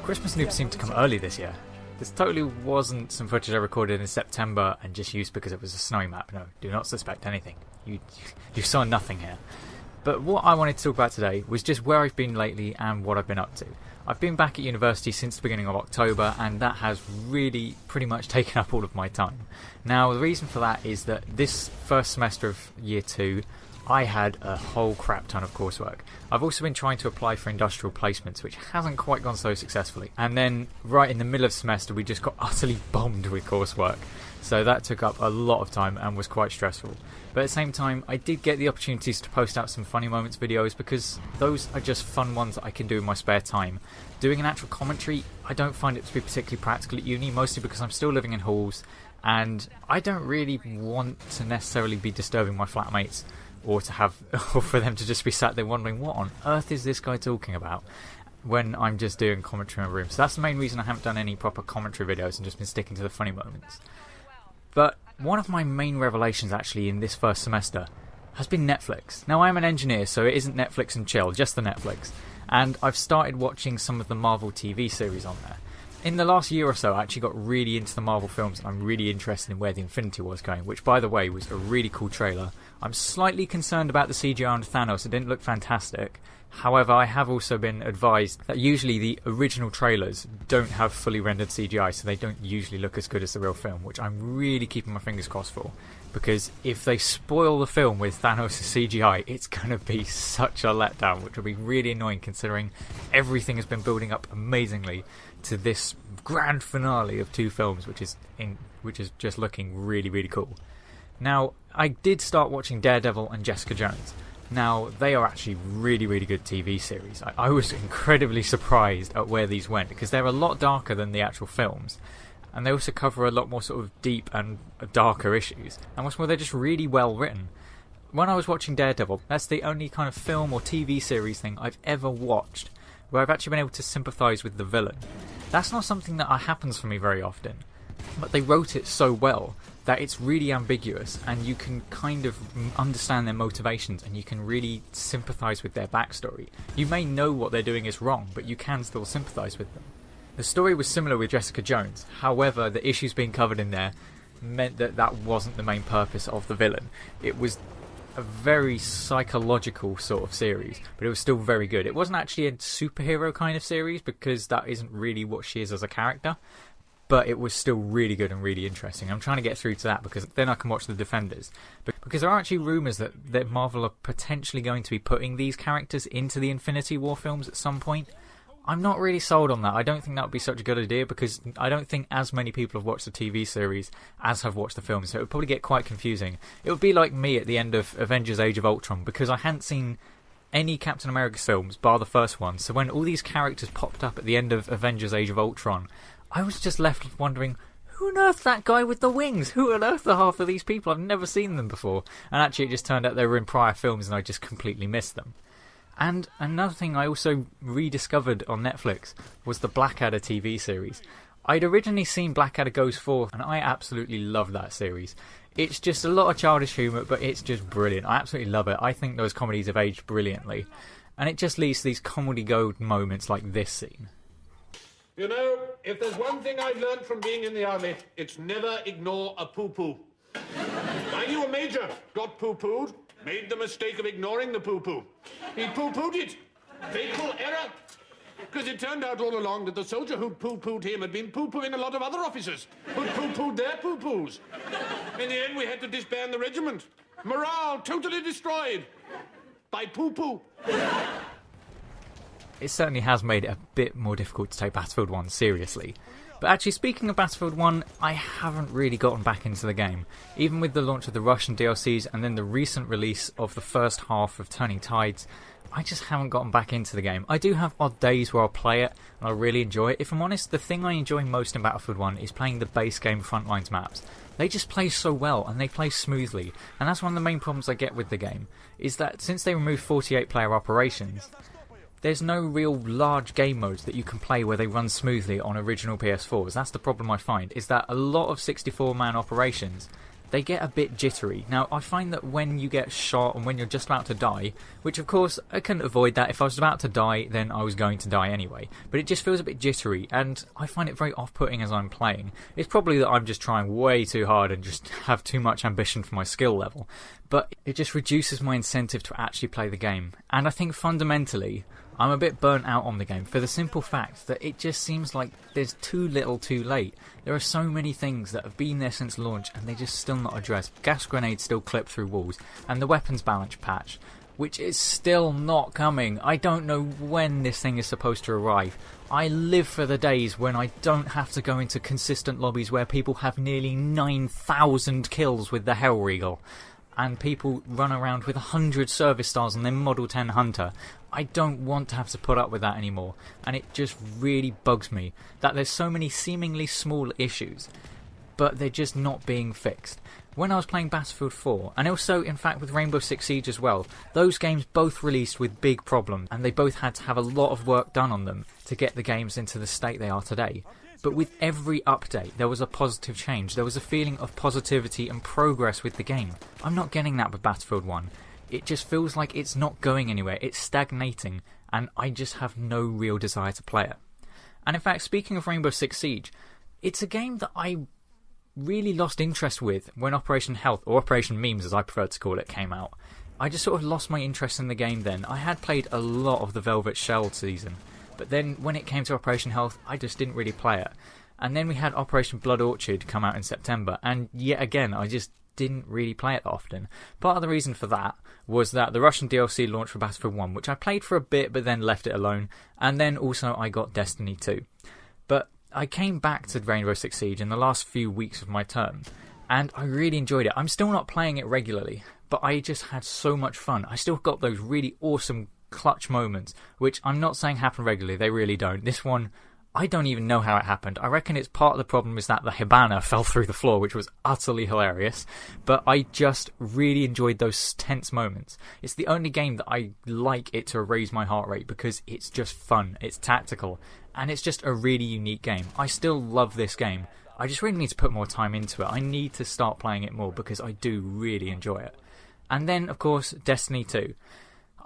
Christmas Noobs seemed to come early this year. This totally wasn't some footage I recorded in September and just used because it was a snowy map. No, do not suspect anything. You saw nothing here. But what I wanted to talk about today was just where I've been lately and what I've been up to. I've been back at university since the beginning of October, and that has really pretty much taken up all of my time. Now, the reason for that is that this first semester of year 2, I had a whole crap ton of coursework. I've also been trying to apply for industrial placements, which hasn't quite gone so successfully. And then, right in the middle of the semester, we just got utterly bombed with coursework. So that took up a lot of time and was quite stressful. But at the same time, I did get the opportunities to post out some funny moments videos because those are just fun ones that I can do in my spare time. Doing an actual commentary, I don't find it to be particularly practical at uni, mostly because I'm still living in halls and I don't really want to necessarily be disturbing my flatmates or for them to just be sat there wondering what on earth is this guy talking about when I'm just doing commentary in my room. So that's the main reason I haven't done any proper commentary videos and just been sticking to the funny moments. But one of my main revelations actually in this first semester has been Netflix. Now, I'm an engineer, so it isn't Netflix and chill, just the Netflix. And I've started watching some of the Marvel TV series on there. In the last year or so, I actually got really into the Marvel films, and I'm really interested in where the Infinity War was going, which, by the way, was a really cool trailer. I'm slightly concerned about the CGI on Thanos. It didn't look fantastic. However, I have also been advised that usually the original trailers don't have fully rendered CGI, so they don't usually look as good as the real film, which I'm really keeping my fingers crossed for. Because if they spoil the film with Thanos' CGI, it's going to be such a letdown, which will be really annoying considering everything has been building up amazingly to this grand finale of 2 films, which is just looking really, really cool. Now, I did start watching Daredevil and Jessica Jones. Now, they are actually really, really good TV series. I was incredibly surprised at where these went, because they're a lot darker than the actual films. And they also cover a lot more sort of deep and darker issues. And what's more, they're just really well written. When I was watching Daredevil, that's the only kind of film or TV series thing I've ever watched where I've actually been able to sympathise with the villain. That's not something that happens for me very often. But they wrote it so well that it's really ambiguous, and you can kind of understand their motivations and you can really sympathise with their backstory. You may know what they're doing is wrong, but you can still sympathise with them. The story was similar with Jessica Jones, however the issues being covered in there meant that that wasn't the main purpose of the villain. It was a very psychological sort of series, but it was still very good. It wasn't actually a superhero kind of series because that isn't really what she is as a character, but it was still really good and really interesting. I'm trying to get through to that because then I can watch The Defenders. Because there are actually rumours that Marvel are potentially going to be putting these characters into the Infinity War films at some point. I'm not really sold on that. I don't think that would be such a good idea because I don't think as many people have watched the TV series as have watched the films, so it would probably get quite confusing. It would be like me at the end of Avengers Age of Ultron because I hadn't seen any Captain America films bar the first one, so when all these characters popped up at the end of Avengers Age of Ultron, I was just left wondering, who on earth that guy with the wings? Who on earth are half of these people? I've never seen them before. And actually it just turned out they were in prior films and I just completely missed them. And another thing I also rediscovered on Netflix was the Blackadder TV series. I'd originally seen Blackadder Goes Forth and I absolutely love that series. It's just a lot of childish humour, but it's just brilliant. I absolutely love it. I think those comedies have aged brilliantly. And it just leads to these comedy gold moments like this scene. You know, if there's one thing I've learned from being in the army, it's never ignore a poo-poo. I knew a major got poo-pooed, made the mistake of ignoring the poo-poo. He poo-pooed it. Fatal error. Because it turned out all along that the soldier who'd poo-pooed him had been poo-pooing a lot of other officers who'd poo-pooed their poo-poos. In the end, we had to disband the regiment. Morale totally destroyed by poo-poo. It certainly has made it a bit more difficult to take Battlefield 1 seriously. But actually, speaking of Battlefield 1, I haven't really gotten back into the game. Even with the launch of the Russian DLCs and then the recent release of the first half of Turning Tides, I just haven't gotten back into the game. I do have odd days where I'll play it and I'll really enjoy it. If I'm honest, the thing I enjoy most in Battlefield 1 is playing the base game Frontlines maps. They just play so well and they play smoothly. And that's one of the main problems I get with the game, is that since they removed 48 player operations, there's no real large game modes that you can play where they run smoothly on original PS4s. That's the problem I find, is that a lot of 64-man operations they get a bit jittery. Now, I find that when you get shot and when you're just about to die, which of course I couldn't avoid that. If I was about to die, then I was going to die anyway. But it just feels a bit jittery, and I find it very off-putting as I'm playing. It's probably that I'm just trying way too hard and just have too much ambition for my skill level. But it just reduces my incentive to actually play the game. And I think fundamentally, I'm a bit burnt out on the game for the simple fact that it just seems like there's too little too late. There are so many things that have been there since launch and they just still not addressed. Gas grenades still clip through walls, and the weapons balance patch, which is still not coming. I don't know when this thing is supposed to arrive. I live for the days when I don't have to go into consistent lobbies where people have nearly 9,000 kills with the Hellregal, and people run around with 100 service stars on their Model 10 Hunter. I don't want to have to put up with that anymore, and it just really bugs me that there's so many seemingly small issues, but they're just not being fixed. When I was playing Battlefield 4, and also in fact with Rainbow Six Siege as well, those games both released with big problems, and they both had to have a lot of work done on them to get the games into the state they are today. But with every update, there was a positive change. There was a feeling of positivity and progress with the game. I'm not getting that with Battlefield 1. It just feels like it's not going anywhere. It's stagnating, and I just have no real desire to play it. And in fact, speaking of Rainbow Six Siege, it's a game that I really lost interest with when Operation Health, or Operation Memes as I prefer to call it, came out. I just sort of lost my interest in the game then. I had played a lot of the Velvet Shell season, but then when it came to Operation Health, I just didn't really play it. And then we had Operation Blood Orchard come out in September, and yet again, I just didn't really play it that often. Part of the reason for that was that the Russian DLC launched for Battlefield 1, which I played for a bit but then left it alone, and then also I got Destiny 2. But I came back to Rainbow Six Siege in the last few weeks of my term, and I really enjoyed it. I'm still not playing it regularly, but I just had so much fun. I still got those really awesome clutch moments, which I'm not saying happen regularly, they really don't. This one, I don't even know how it happened. I reckon it's part of the problem is that the Hibana fell through the floor, which was utterly hilarious, but I just really enjoyed those tense moments. It's the only game that I like it to raise my heart rate because it's just fun, it's tactical, and it's just a really unique game. I still love this game. I just really need to put more time into it. I need to start playing it more because I do really enjoy it. And then, of course, Destiny 2.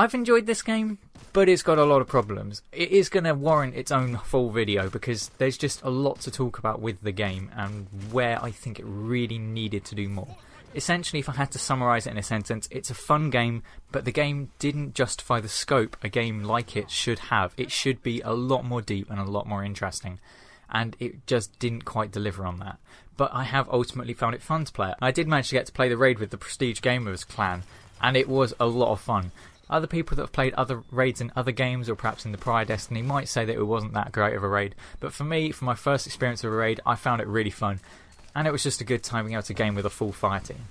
I've enjoyed this game, but it's got a lot of problems. It is going to warrant its own full video because there's just a lot to talk about with the game and where I think it really needed to do more. Essentially, if I had to summarise it in a sentence, it's a fun game, but the game didn't justify the scope a game like it should have. It should be a lot more deep and a lot more interesting, and it just didn't quite deliver on that. But I have ultimately found it fun to play it. I did manage to get to play the raid with the Prestige Gamers clan, and it was a lot of fun. Other people that have played other raids in other games or perhaps in the prior Destiny might say that it wasn't that great of a raid, but for me, for my first experience of a raid, I found it really fun, and it was just a good time being able to game with a full fire team.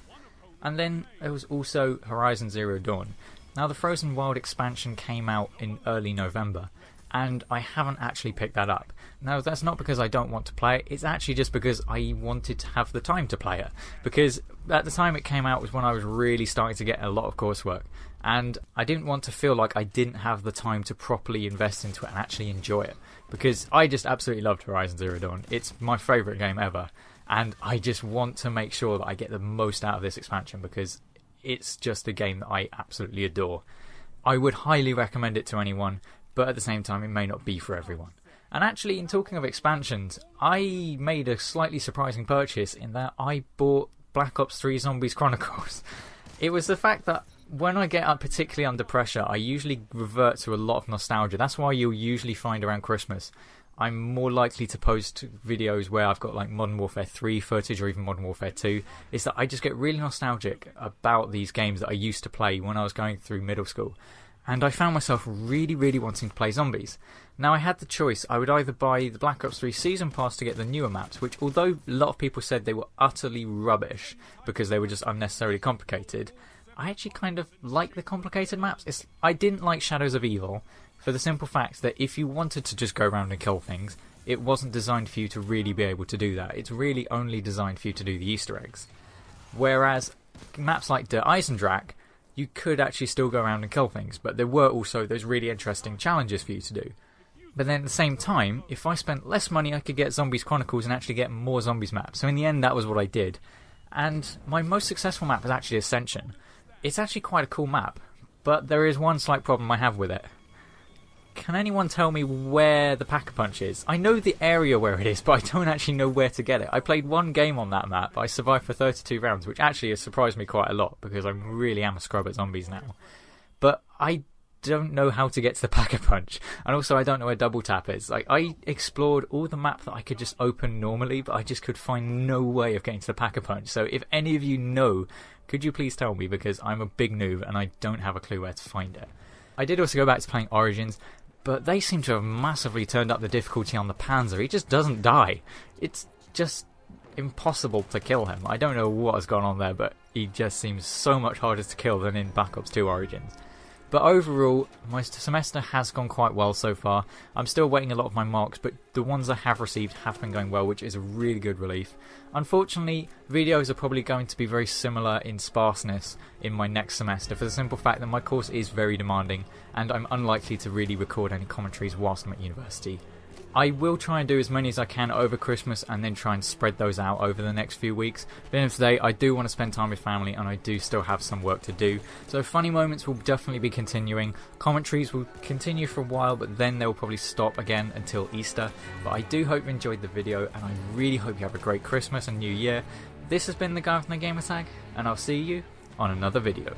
And then there was also Horizon Zero Dawn. Now the Frozen Wild expansion came out in early November, and I haven't actually picked that up. Now that's not because I don't want to play it, it's actually just because I wanted to have the time to play it, because at the time it came out was when I was really starting to get a lot of coursework, and I didn't want to feel like I didn't have the time to properly invest into it and actually enjoy it, because I just absolutely loved Horizon Zero Dawn. It's my favourite game ever, and I just want to make sure that I get the most out of this expansion because it's just a game that I absolutely adore. I would highly recommend it to anyone, but at the same time it may not be for everyone. And actually, in talking of expansions, I made a slightly surprising purchase in that I bought Black Ops 3 Zombies Chronicles. It was the fact that when I get up particularly under pressure, I usually revert to a lot of nostalgia. That's why you'll usually find around Christmas I'm more likely to post videos where I've got like Modern Warfare 3 footage or even Modern Warfare 2, is that I just get really nostalgic about these games that I used to play when I was going through middle school. And I found myself really, really wanting to play zombies. Now I had the choice. I would either buy the Black Ops 3 Season Pass to get the newer maps, which although a lot of people said they were utterly rubbish because they were just unnecessarily complicated, I actually kind of like the complicated maps. I didn't like Shadows of Evil for the simple fact that if you wanted to just go around and kill things, it wasn't designed for you to really be able to do that. It's really only designed for you to do the Easter eggs. Whereas maps like Der Eisendrache, you could actually still go around and kill things, but there were also those really interesting challenges for you to do. But then at the same time, if I spent less money, I could get Zombies Chronicles and actually get more Zombies maps. So in the end, that was what I did. And my most successful map is actually Ascension. It's actually quite a cool map, but there is one slight problem I have with it. Can anyone tell me where the Pack-a-Punch is? I know the area where it is, but I don't actually know where to get it. I played one game on that map, I survived for 32 rounds, which actually has surprised me quite a lot, because I really am a scrub at zombies now. But I don't know how to get to the Pack-a-Punch, and also I don't know where Double Tap is. Like, I explored all the map that I could just open normally, but I just could find no way of getting to the Pack-a-Punch. So if any of you know, could you please tell me, because I'm a big noob and I don't have a clue where to find it. I did also go back to playing Origins, but they seem to have massively turned up the difficulty on the Panzer. He just doesn't die. It's just impossible to kill him. I don't know what has gone on there, but he just seems so much harder to kill than in Black Ops 2 Origins. But overall, my semester has gone quite well so far. I'm still waiting a lot of my marks, but the ones I have received have been going well, which is a really good relief. Unfortunately, videos are probably going to be very similar in sparseness in my next semester, for the simple fact that my course is very demanding, and I'm unlikely to really record any commentaries whilst I'm at university. I will try and do as many as I can over Christmas and then try and spread those out over the next few weeks. But at the end of the day, I do want to spend time with family and I do still have some work to do. So funny moments will definitely be continuing. Commentaries will continue for a while, but then they'll probably stop again until Easter. But I do hope you enjoyed the video and I really hope you have a great Christmas and New Year. This has been the guy from the Gamer Tag, and I'll see you on another video.